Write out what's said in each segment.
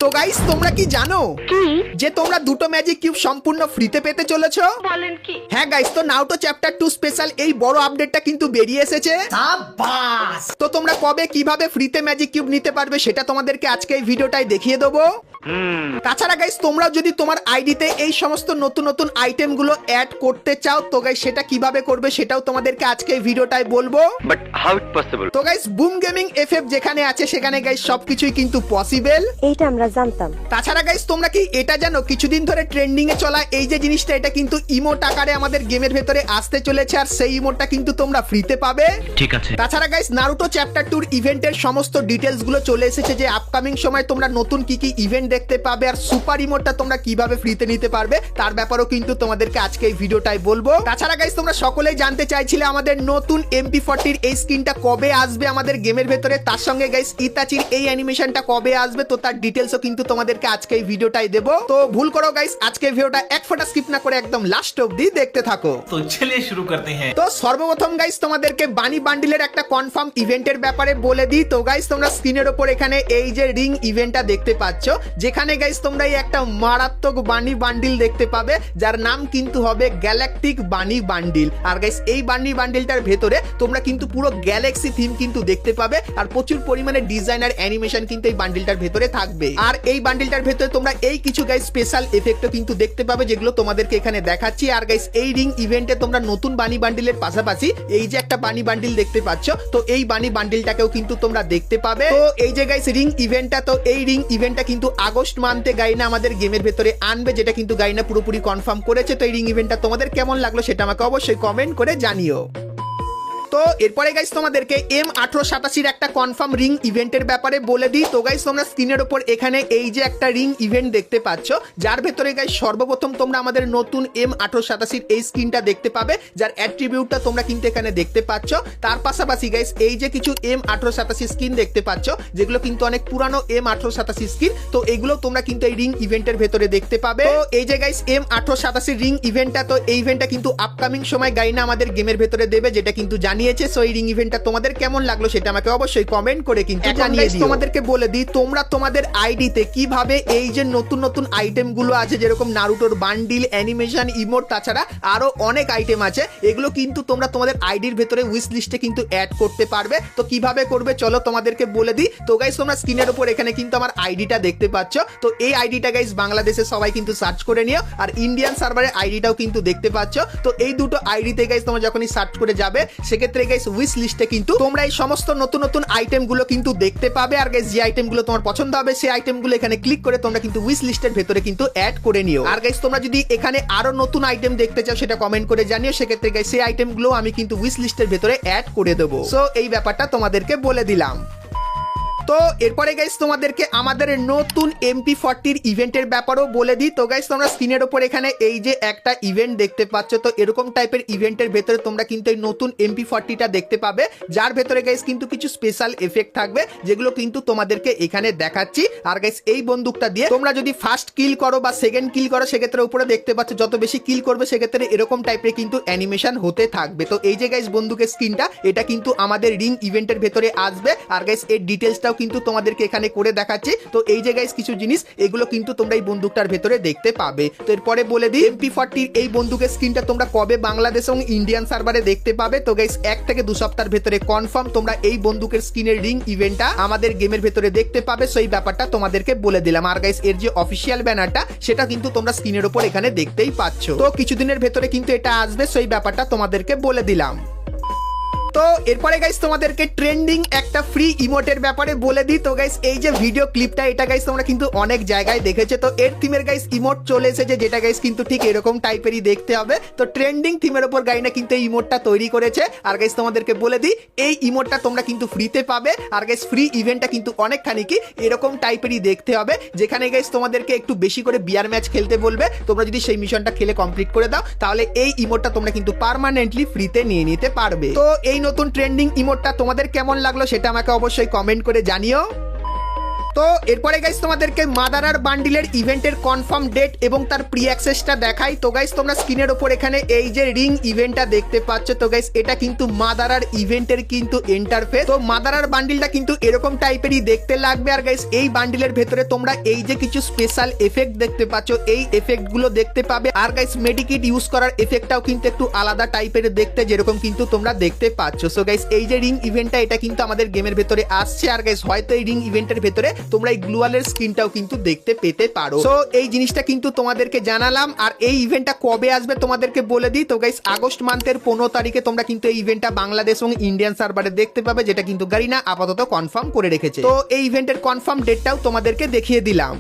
তো গাইস তোমরা কি জানো যে তোমরা দুটো ম্যাজিক কিউব সম্পূর্ণ ফ্রিতে পেতে চলেছো? বলেন কি? হ্যাঁ গাইস, তো নাউটো চ্যাপ্টার 2 স্পেশাল এই বড় আপডেটটা কিন্তু বেরিয়ে এসেছে। সাবাস! তো তোমরা কবে কিভাবে ফ্রিতে ম্যাজিক কিউব নিতে পারবে সেটা তোমাদেরকে আজকে এই ভিডিওটাই দেখিয়ে দেবো। তাছাড়া গাইস তোমরা যদি তোমার আইডিতে এই সমস্ত নতুন নতুন আইটেমগুলো অ্যাড করতে চাও তো গাইস সেটা কিভাবে করবে সেটাও তোমাদেরকে আজকে এই ভিডিওটাই বলবো। But how it possible? তো গাইস বুম গেমিং এফএফ যেখানে আছে সেখানে গাইস সবকিছুই কিন্তু পসিবল। এইটা আমরা জানতাম। তাছাড়া গাইস তোমরা কি এটা জানো কিছুদিন ধরে ট্রেন্ডিং এ চলা এই যে জিনিসটা এটা কিন্তু ইমোট আকারে আমাদের গেমের ভেতরে আসতে চলেছে আর সেই ইমোটটা কিন্তু তোমরা ফ্রিতে পাবে। ঠিক আছে। তাছাড়া গাইস নারুটো চ্যাপ্টার 2 ইভেন্টের সমস্ত ডিটেইলস গুলো চলে এসেছে যে আপকামিং সময় তোমরা নতুন কি কি ইভেন্ট দেখতে পাবে আর সুপার ইমোটটা তোমরা কিভাবে ফ্রিতে নিতে পারবে তার ব্যাপারেও কিন্তু তোমাদেরকে আজকে এই ভিডিওটাই বলবো। তাছাড়া গাইস তোমরা সকলেই জানতে চাইছিলে আমাদের নতুন MP40 এর এই স্কিনটা কবে আসবে আমাদের গেমের ভেতরে, তার সঙ্গে গাইস ইতাচির এই অ্যানিমেশনটা কবে আসবে তো তার ডিটেইলসও কিন্তু তোমাদেরকে আজকে এই ভিডিওটাই দেব। তো ভুল করো গাইস, আজকে ভিডিওটা এক ফোঁটা স্কিপ না করে একদম লাস্ট অবধি দেখতে থাকো। तो चलिए शुरू करते हैं। তো সর্বপ্রথম গাইস তোমাদেরকে বানি বান্ডিলের একটা কনফার্ম ইভেন্টের ব্যাপারে বলে দিই। তো গাইস তোমরা স্ক্রিনের উপর এখানে এই যে রিং ইভেন্টটা দেখতে পাচ্ছ, যেখানে গাইস তোমরা এই একটা মারাত্মক বানি বান্ডিল দেখতে পাবে যার নাম কিন্তু হবে গ্যালাকটিক বানি বান্ডিল। আর গাইস এই বানি বান্ডিলটার ভেতরে তোমরা কিন্তু পুরো গ্যালাক্সি থিম কিন্তু দেখতে পাবে আর প্রচুর পরিমাণে ডিজাইন আর অ্যানিমেশন কিন্তু এই বান্ডিলটার ভেতরে থাকবে। আর এই বান্ডিলটার ভেতরে তোমরা এই কিছু গাইস স্পেশাল এফেক্টও কিন্তু দেখতে পাবে যেগুলো তোমাদেরকে এখানে দেখাচ্ছি। আর গাইস এই রিং ইভেন্টে তোমরা নতুন বানি বান্ডিলের পাশাপাশি এই যে একটা বানি বান্ডিল দেখতে পাচ্ছ তো এই বানি বান্ডিলটাকেও কিন্তু তোমরা দেখতে পাবে। তো এই যে গাইস রিং ইভেন্টটা, তো এই রিং ইভেন্টটা কিন্তু আগস্ট মান্থে গাইনা আমাদের গেমের ভেতরে আনবে, যেটা কিন্তু গাইনা পুরোপুরি কনফার্ম করেছে। তো এই রিং ইভেন্টটা তোমাদের কেমন লাগলো সেটা আমাকে অবশ্যই কমেন্ট করে জানিও। তো এরপরে গাইস তোমাদেরকে M1887 একটা কনফার্ম রিং ইভেন্টের ব্যাপারে বলে দিই। তো গাইস তোমরা স্ক্রিনের উপর এখানে এই যে একটা রিং ইভেন্ট দেখতে পাচ্ছ যার ভেতরে গাইস সর্বপ্রথম তোমরা আমাদের নতুন M1887 এই স্কিনটা দেখতে পাবে যার অ্যাট্রিবিউটটা তোমরা কিন্তু এখানে দেখতে পাচ্ছ। তার পাশাপাশি গাইস এই যে কিছু M1887 স্কিন দেখতে পাচ্ছ যেগুলো কিন্তু অনেক পুরানো M1887 স্কিন, তো এগুলো তোমরা কিন্তু এই রিং ইভেন্টের ভেতরে দেখতে পাবে। তো এই যে গাইস M1887 রিং ইভেন্টটা, তো এই ইভেন্টটা কিন্তু আপকামিং সময় গাইনা আমাদের গেমের ভেতরে দেবে, যেটা কিন্তু জানিয়েছে। সো এই রিং ইভেন্টটা তোমাদের কেমন লাগলো সেটা আমাকে অবশ্যই কমেন্ট করে কিন্তু জানিয়ে দিও। তোমাদেরকে বলে দিই তোমরা তোমাদের আইডিতে কিভাবে এই যে নতুন নতুন আইটেম গুলো আছে যেরকম নারুটোর বান্ডিল, অ্যানিমেশন, ইমোট, তাছাড়া আরো অনেক আইটেম আছে, এগুলো কিন্তু তোমরা তোমাদের আইডির ভেতরে উইশ লিস্টে কিন্তু অ্যাড করতে পারবে। তো কিভাবে করবে চলো তোমাদেরকে বলে দিই। তো গাইস তোমরা স্ক্রিনের উপর এখানে কিন্তু আমার আইডিটা দেখতে পাচ্ছ। তো এই আইডিটা গাইস বাংলাদেশে সবাই কিন্তু সার্চ করে নিও আর ইন্ডিয়ান সার্ভারের আইডিটাও কিন্তু দেখতে পাচ্ছ। তো এই দুটো আইডিতে গাইস তোমরা যখনই সার্চ করে যাবে সেক্ষেত্রে গাইস উইশ লিস্টে কিন্তু তোমরা এই সমস্ত নতুন নতুন আইটেম গুলো কিন্তু দেখতে পাবে। আর গাইস যে আইটেম গুলো তোমার পছন্দ হবে সেই আইটেম গুলো এখানে ক্লিক করে তোমরা কিন্তু উইশ লিস্টের ভেতরে কিন্তু অ্যাড করে নিও। আর গাইস তোমরা যদি এখানে আরো নতুন আইটেম দেখতে চাও সেটা কমেন্ট করে জানিও, সেক্ষেত্রে গাইস সেই আইটেম গুলো আমি কিন্তু উইশ লিস্টের ভেতরে অ্যাড করে দেবো। সো এই ব্যাপারটা তোমাদেরকে বলে দিলাম। তো এরপরে গাইস তোমাদেরকে আমাদের নতুন MP40 ইভেন্টের ব্যাপারেও বলে দিই। তো গাইস তোমরা স্ক্রিনের উপর এখানে এই যে একটা ইভেন্ট দেখতে পাচ্ছ, তো এরকম টাইপের ইভেন্টের ভেতরে তোমরা কিন্তু এই নতুন MP40টা দেখতে পাবে যার ভেতরে গাইস কিন্তু কিছু স্পেশাল এফেক্ট থাকবে যেগুলো কিন্তু তোমাদেরকে এখানে দেখাচ্ছি। আর গাইস এই বন্দুকটা দিয়ে তোমরা যদি ফার্স্ট কিল করো বা সেকেন্ড কিল করো সেক্ষেত্রে উপরে দেখতে পাচ্ছ যত বেশি কিল করবে সেক্ষেত্রে এরকম টাইপের কিন্তু অ্যানিমেশন হতে থাকবে। তো এই যে গাইস বন্দুকের স্কিনটা এটা কিন্তু আমাদের রিং ইভেন্টের ভেতরে আসবে। আর গাইস এর ডিটেইলসটাও কিন্তু তোমাদেরকে এখানে করে দেখাচ্ছি। তো এই যে গাইস কিছু জিনিস এগুলো কিন্তু তোমরা এই বন্দুকটার ভেতরে দেখতে পাবে। তো এরপরে বলে দিই MP40 এই বন্দুকের স্কিনটা তোমরা কবে বাংলাদেশ এবং ইন্ডিয়ান সার্ভারে দেখতে পাবে। তো গাইস 1 থেকে 2 সপ্তাহের ভেতরে কনফার্ম তোমরা এই বন্দুকের স্কিনের রিং ইভেন্টটা আমাদের গেমের ভেতরে দেখতে পাবে। সো এই ব্যাপারটা তোমাদেরকে বলে দিলাম। আর গাইস এর যে অফিসিয়াল ব্যানারটা সেটা কিন্তু তোমরা স্ক্রিনের উপর এখানে দেখতেই পাচ্ছ। তো কিছুদিনের ভেতরে কিন্তু এটা আসবে, সো এই ব্যাপারটা তোমাদেরকে বলে দিলাম। তো এরপরে গাইস তোমাদেরকে ট্রেন্ডিং একটা ফ্রি ইমোটের ব্যাপারে বলে দিই। তো গাইস এই যে ভিডিও ক্লিপটা এটা গাইস তোমরা কিন্তু অনেক জায়গায় দেখেছো। তো এর থিমের গাইস ইমোট চলে এসেছে যেটা গাইস কিন্তু ঠিক এরকম টাইপেরই দেখতে হবে। তো ট্রেন্ডিং থিমের উপর গাইনা কিন্তু এই ইমোটটা তৈরি করেছে। আর গাইস তোমাদেরকে বলে দিই এই ইমোটটা তোমরা কিন্তু ফ্রিতে পাবে। আর গাইস ফ্রি ইভেন্টটা কিন্তু অনেকখানি কি এরকম টাইপেরই দেখতে হবে, যেখানে গাইস তোমাদেরকে একটু বেশি করে বিয়ার ম্যাচ খেলতে বলবে। তোমরা যদি সেই মিশনটা খেলে কমপ্লিট করে দাও তাহলে এই ইমোটটা তোমরা কিন্তু পার্মানেন্টলি ফ্রিতে নিয়ে নিতে পারবে। তো এই নতুন ট্রেন্ডিং ইমোটটা তোমাদের কেমন লাগলো সেটা আমাকে অবশ্যই কমেন্ট করে জানিও। তো এরপরে গাইস তোমাদেরকে মাদারার বান্ডিলের ইভেন্টের কনফার্ম ডেট এবং তার প্রি অ্যাক্সেসটা দেখাই। তো গাইস তোমরা স্ক্রিনের ওপর এখানে এই যে রিং ইভেন্টটা দেখতে পাচ্ছ, তো গাইস এটা কিন্তু মাদারার ইভেন্টের কিন্তু ইন্টারফেস। তো মাদারার বান্ডিলটা কিন্তু এরকম টাইপেরই দেখতে লাগবে। আর গাইস এই বান্ডিলের ভেতরে তোমরা এই যে কিছু স্পেশাল এফেক্ট দেখতে পাচ্ছ, এই এফেক্ট গুলো দেখতে পাবে। আর গাইস মেডিকিট ইউজ করার এফেক্টটাও কিন্তু একটু আলাদা টাইপের দেখতে, যেরকম কিন্তু তোমরা দেখতে পাচ্ছ। সো গাইস এই যে রিং ইভেন্টটা এটা কিন্তু আমাদের গেমের ভেতরে আসছে। আর গাইস হয়তো এই রিং ইভেন্টের ভেতরে তোমরা এই গ্লুয়ালের স্ক্রিনটাও কিন্তু দেখতে পেতে পারো। সো এই জিনিসটা কিন্তু তোমাদেরকে জানালাম। আর এই ইভেন্টটা কবে আসবে তোমাদেরকে বলে দিই। তো গাইস আগস্ট মান্থের 15 তারিখে তোমরা কিন্তু এই ইভেন্টটা বাংলাদেশ এবং ইন্ডিয়ান সার্ভারে দেখতে পাবে, যেটা কিন্তু গারিনা আপাতত কনফার্ম করে রেখেছে। তো এই ইভেন্টের কনফার্ম ডেটটাও তোমাদেরকে দেখিয়ে দিলাম।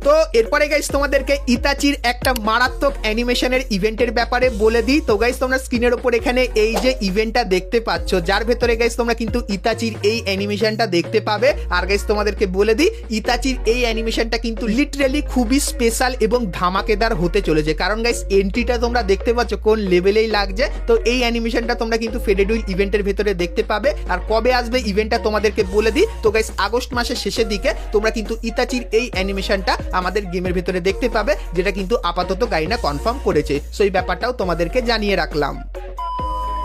তো এরপরে গাইস তোমাদেরকে ইতাচির একটা মারাত্মক অ্যানিমেশনের ইভেন্টের ব্যাপারে বলে দিই। তো গাইস তোমরা স্ক্রিনের উপর এখানে এই যে ইভেন্টটা দেখতে পাচ্ছ, যার ভেতরে গাইস তোমরা কিন্তু ইতাচির এই অ্যানিমেশনটা দেখতে পাবে। আর গাইস তোমাদেরকে বলে দিই ইতাচির এই অ্যানিমেশনটা কিন্তু লিটারালি খুবই স্পেশাল এবং ধামাকেদার হতে চলেছে। কারণ গাইস এন্ট্রিটা তোমরা দেখতে পাচ্ছ কোন লেভেলেই লাগছে। তো এই অ্যানিমেশনটা তোমরা কিন্তু ফেডেড উইল ইভেন্টের ভেতরে দেখতে পাবে। আর কবে আসবে ইভেন্টটা তোমাদেরকে বলে দিই। তো গাইস আগস্ট মাসের শেষের দিকে তোমরা কিন্তু ইতাচির এই অ্যানিমেশনটা আমাদের গেমের ভিতরে দেখতে পাবে, যেটা কিন্তু আপাতত গাইনা কনফার্ম করেছে। সো এই ব্যাপারটাও তোমাদেরকে জানিয়ে রাখলাম।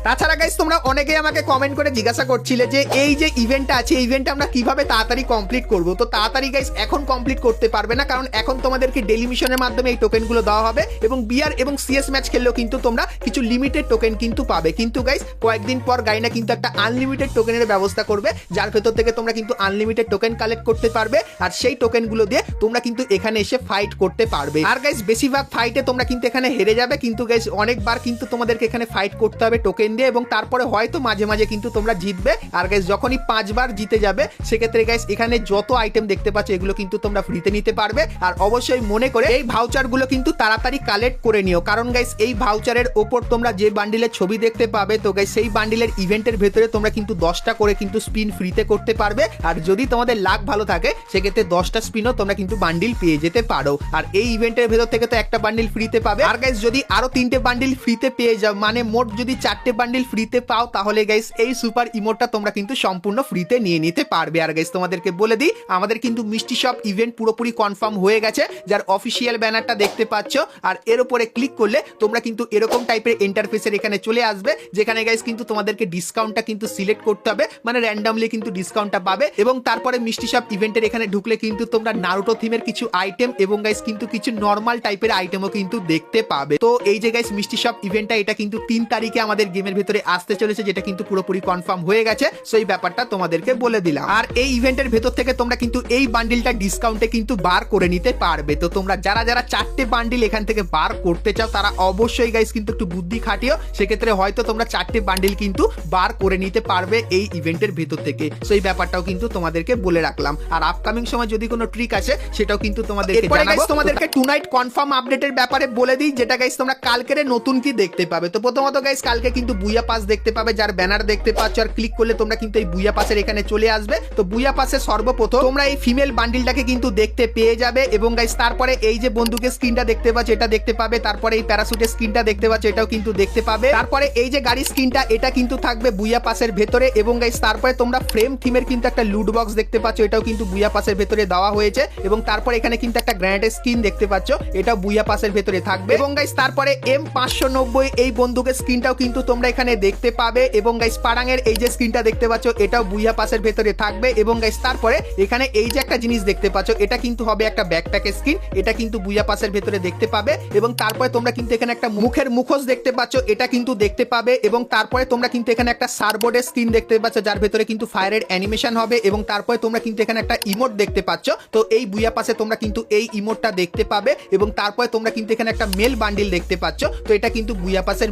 তাছাড়া গাইস তোমরা অনেকেই আমাকে কমেন্ট করে জিজ্ঞাসা করছিলে যে এই যে ইভেন্টটা আছে, এই ইভেন্টটা আমরা কিভাবে তাড়াতাড়ি কমপ্লিট করব। তো তাড়াতাড়ি গাইস এখন কমপ্লিট করতে পারবে না, কারণ এখন তোমাদেরকে ডেলি মিশনের মাধ্যমে এই টোকেনগুলো দেওয়া হবে এবং বিআর এবং সিএস ম্যাচ খেললেও কিন্তু তোমরা কিছু লিমিটেড টোকেন কিন্তু পাবে। কিন্তু গাইস কয়েকদিন পর গাইনা কিন্তু একটা আনলিমিটেড টোকেনের ব্যবস্থা করবে, যার ভেতর থেকে তোমরা কিন্তু আনলিমিটেড টোকেন কালেক্ট করতে পারবে। আর সেই টোকেনগুলো দিয়ে তোমরা কিন্তু এখানে এসে ফাইট করতে পারবে। আর গাইস বেশিরভাগ ফাইটে তোমরা কিন্তু এখানে হেরে যাবে, কিন্তু গাইস অনেকবার কিন্তু তোমাদেরকে এখানে ফাইট করতে হবে টোকেন দিয়ে, এবং তারপরে হয়তো মাঝে মাঝে কিন্তু তোমরা জিতবে। আর গাইস যখনই 5 বার জিতে যাবে সেক্ষেত্রে গাইস এখানে যত আইটেম দেখতে পাচ্ছ এগুলো কিন্তু তোমরা ফ্রিতে নিতে পারবে। আর অবশ্যই মনে করে এই ভাউচারগুলো কিন্তু তাড়াতাড়ি কালেক্ট করে নিও, কারণ গাইস এই ভাউচারের ওপর তোমরা যে বান্ডিলের ছবি দেখতে পাবে, তো গাইস সেই বান্ডিলের ইভেন্টের ভেতরে তোমরা কিন্তু 10টা করে কিন্তু স্পিন ফ্রিতে করতে পারবে। আর যদি তোমাদের লাক ভালো থাকে সেক্ষেত্রে 10টা স্পিনও তোমরা কিন্তু বান্ডিল পেয়ে যেতে পারো। আর এই ইভেন্টের ভেতর থেকে তো একটা বান্ডিল ফ্রিতে পাবে। আর গাইস যদি আরো 3টে বান্ডিল ফ্রিতে পেয়ে যাও, মানে মোট যদি 4টে বান্ডিল ফ্রিতে পাও, তাহলে গাইস এই সুপার ইমোটটা তোমরা কিন্তু সম্পূর্ণ ফ্রিতে নিয়ে নিতে পারবে। আর গাইস তোমাদেরকে বলে দিই আমাদের কিন্তু মিষ্টি শপ ইভেন্ট পুরোপুরি কনফার্ম হয়ে গেছে, যার অফিসিয়াল ব্যানারটা দেখতে পাচ্ছ। আর এর উপরে ক্লিক করলে তোমরা কিন্তু এরকম টাইপের ইন্টারফেসের এখানে চলে আসবে, যেখানে গাইস কিন্তু তোমাদেরকে ডিসকাউন্টটা কিন্তু সিলেক্ট করতে হবে, মানে র্যান্ডমলি কিন্তু ডিসকাউন্টটা পাবে। এবং তারপরে মিষ্টি শপ ইভেন্টের এখানে ঢুকলে কিন্তু তোমরা নারুটো থিমের কিছু আইটেম এবং গাইস কিন্তু কিছু নর্মাল টাইপের আইটেমও কিন্তু দেখতে পাবে। তো এই যে গাইস মিষ্টি শপ ইভেন্টটা এটা কিন্তু 3 তারিখে আমাদের গেমের ভেতরে আসতে চলেছে, যেটা কিন্তু পুরোপুরি কনফার্ম হয়ে গেছে। সো এই ব্যাপারটা তোমাদেরকে বলে দিলাম। আর এই ইভেন্টের ভেতর থেকে তোমরা কিন্তু এই বান্ডিলটা ডিসকাউন্টে কিন্তু বার করে নিতে পারবে। তো তোমরা যারা যারা 4টে বান্ডিল এখান থেকে বার করতে চাও তারা অবশ্যই গাইস কিন্তু একটু বুদ্ধি খাটিও, সেক্ষেত্রে হয়তো তোমরা 4টে বান্ডিল কিন্তু বার করে নিতে পারবে এই ইভেন্টের ভেতর থেকে। সো এই ব্যাপারটাও কিন্তু তোমাদেরকে বলে রাখলাম। আর আপকামিং সময় যদি কোনো ট্রিক আছে সেটাও কিন্তু তোমাদেরকে জানাবো। তোমাদেরকে টুনাইট কনফার্ম আপডেটের ব্যাপারে বলে দিই, যেটা গাইস তোমরা কালকের নতুন কি দেখতে পাবে। তো প্রথমত গাইস কালকে কিন্তু বুইয়া পাস দেখতে পাবে, যার ব্যানার দেখতে পাচ্ছ। আর ক্লিক করলে তোমরা কিন্তু এই বুইয়া পাসের এখানে চলে আসবে। তো বুইয়া পাসে সর্বপ্রথম তোমরা এই ফিমেল বান্ডিলটাকে কিন্তু দেখতে পেয়ে যাবে। এবং গাইস তারপরে এই যে বন্দুকের স্ক্রিনটা দেখতে পাচ্ছ এটা দেখতে পাবে, তারপরে এই প্যারাসুটের স্ক্রিনটা দেখতে পাচ্ছ এটাও কিন্তু দেখতে পাবে, তারপরে এই যে গাড়ির স্ক্রিনটা এটা কিন্তু থাকবে বুইয়া পাসের ভেতরে। এবং গাইস তারপরে তোমরা ফ্রেম থিমের কিন্তু একটা লুট বক্স দেখতে পাচ্ছ, এটাও কিন্তু বুইয়া পাসের ভেতরে দেওয়া হয়েছে। এবং তারপরে এখানে কিন্তু একটা গ্র্যানেডের স্কিন দেখতে পাচ্ছ, এটাও বুইয়া পাসের ভেতরে থাকবে। এবং গাইস তারপরে M590 এই বন্দুকের স্ক্রিনটাও কিন্তু তোমরা এখানে দেখতে পাবে। এবং গাইস পারাঙের এই যে স্ক্রিনটা দেখতে পাচ্ছ এটাও বুইয়া পাসের ভেতরে থাকবে। এবং গাইস তারপরে এখানে এই যে একটা জিনিস দেখতে পাচ্ছ এটা কিন্তু হবে একটা ব্যাকপ্যাকের স্কিন, এটা কিন্তু বুইয়া পাসের ভেতরে দেখতে পাবে। এবং তারপরে তোমরা কিন্তু এখানে একটা মুখের মুখোশ দেখতে পাচ্ছ, এটা কিন্তু দেখতে পাবে। এবং তারপরে তোমরা কিন্তু এখানে একটা সারবোর্ডের স্ক্রিন দেখতে পাচ্ছ, যার ভেতরে কিন্তু ফায়ারের অ্যানিমেশন হবে। এবং তারপরে তোমরা কিন্তু এখানে একটা ইমোট দেখতে পাচ্ছ, তো এই বুইয়া পাসে তোমরা কিন্তু এই ইমোটটা দেখতে পাবে। এবং তারপরে তোমরা কিন্তু এখানে একটা মেল বান্ডিল দেখতে পাচ্ছ, তো এটা কিন্তু বুইয়া পাসের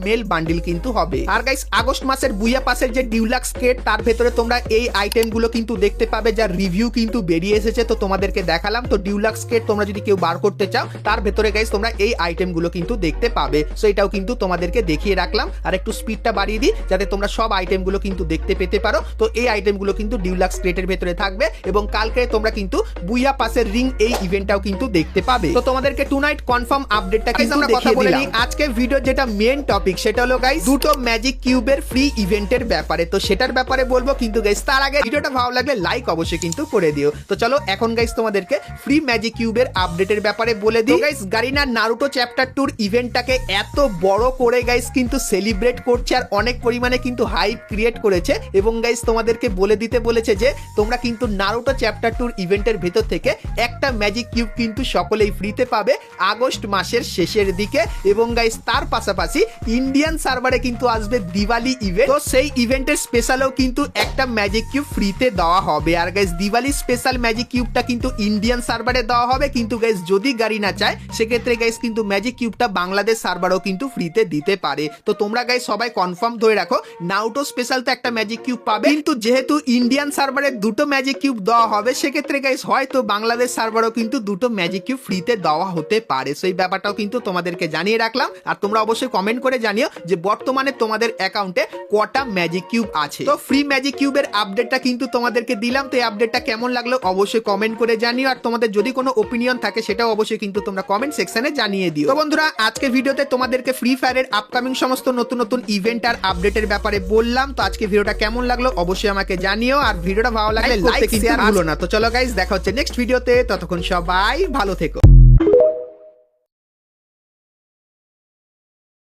মেল বান্ডিল কিন্তু হবে। আর গাইস আগস্ট মাসের বুইয়া পাসের যে ডিউলাক্স কেট তার ভেতরে তোমরা এই আইটেমগুলো কিন্তু দেখতে পাবে, যার রিভিউ কিন্তু বেরিয়ে এসেছে, তো তোমাদেরকে দেখালাম। তো ডিউলাক্স কেট তোমরা যদি কেউ বার করতে চাও তার ভেতরে গাইস তোমরা এই আইটেমগুলো কিন্তু দেখতে পাবে। সো এটাও কিন্তু তোমাদেরকে দেখিয়ে রাখলাম। আর একটু স্পিডটা বাড়িয়ে দিই যাতে তোমরা সব আইটেমগুলো কিন্তু দেখতে পেতে পারো। তো এই আইটেমগুলো কিন্তু ডিউলাক্স কেটের ভেতরে থাকবে। এবং কালকে তোমরা কিন্তু বুইয়া পাসের রিং এই ইভেন্টটাও কিন্তু দেখতে পাবে। তো তোমাদেরকে টুনাইট কনফার্ম আপডেটটা কিন্তু আমরা কথা বলে নিই। আজকে ভিডিও যেটা মেন টপিক সেটা হলো গাইস 2 দুটো ম্যাজিক কিউবের ফ্রি ইভেন্টের ব্যাপারে, তো সেটার ব্যাপারে বলবো, কিন্তু গাইস তার আগে ভিডিওটা ভালো লাগলে লাইক অবশ্যই কিন্তু করে দিও। তো চলো এখন গাইস তোমাদেরকে ফ্রি ম্যাজিক কিউবের আপডেটের ব্যাপারে বলে দিই। গাইস গারিনা নারুটো চ্যাপ্টার 2 ইভেন্টটাকে এত বড় করে গাইস কিন্তু সেলিব্রেট করছে আর অনেক পরিমাণে কিন্তু হাইপ ক্রিয়েট করেছে, এবং গাইস তোমাদেরকে বলে দিতে বলেছে যে তোমরা কিন্তু নারুটো চ্যাপ্টার 2 ইভেন্টের ভেতর থেকে একটা ম্যাজিক কিউব কিন্তু সকলেই ফ্রিতে পাবে আগস্ট মাসের শেষের দিকে। এবং গাইস তার পাশাপাশি ইন্ডিয়ান সার্ভারে কিন্তু আসবে দিওয়ালি ইভেন্ট, তো সেই ইভেন্টের স্পেশালও কিন্তু একটা ম্যাজিক কিউব ফ্রিতে দেওয়া হবে। আর গাইস দিওয়ালি স্পেশাল ম্যাজিক কিউবটা কিন্তু ইন্ডিয়ান সার্ভারে দেওয়া হবে, কিন্তু গাইস যদি গারিনা চায় সেক্ষেত্রে গাইস কিন্তু ম্যাজিক কিউবটা বাংলাদেশ সার্ভারও কিন্তু ফ্রিতে দিতে পারে। তো তোমরা গাইস সবাই কনফার্ম ধরে রাখো, নারুটো স্পেশাল তো একটা ম্যাজিক কিউব পাবে, কিন্তু যেহেতু ইন্ডিয়ান সার্ভারে দুটো ম্যাজিক কিউব দেওয়া হবে সেক্ষেত্রে গাইস হয়তো বাংলাদেশ সার্ভারও কিন্তু দুটো ম্যাজিক কিউব ফ্রিতে দেওয়া হতে পারে। সেই ব্যাপারটাও কিন্তু তোমাদেরকে জানিয়ে রাখলাম। আর তোমরা অবশ্যই কমেন্ট করে জানিও যে বর্তমানে তোমাদের অ্যাকাউন্টে কটা ম্যাজিক কিউব আছে। তো ফ্রি ম্যাজিক কিউবের আপডেটটা কিন্তু তোমাদেরকে দিলাম, তো এই আপডেটটা কেমন লাগলো অবশ্যই কমেন্ট করে জানিও। আর তোমাদের যদি কোনো ওপিনিয়ন থাকে সেটাও অবশ্যই কিন্তু তোমরা কমেন্ট সেকশনে জানিয়ে দিও। তো বন্ধুরা আজকে ভিডিওতে তোমাদেরকে ফ্রি ফায়ারের আপকামিং সমস্ত নতুন নতুন ইভেন্ট আর আপডেটের ব্যাপারে বললাম। তো আজকে ভিডিওটা কেমন লাগলো অবশ্যই আমাকে জানিও, আর ভিডিওটা ভালো লাগলে লাইক শেয়ার ভুলো না। তো চলো গাইস দেখা হচ্ছে নেক্সট ভিডিওতে, ততক্ষণ সবাই ভালো থেকো।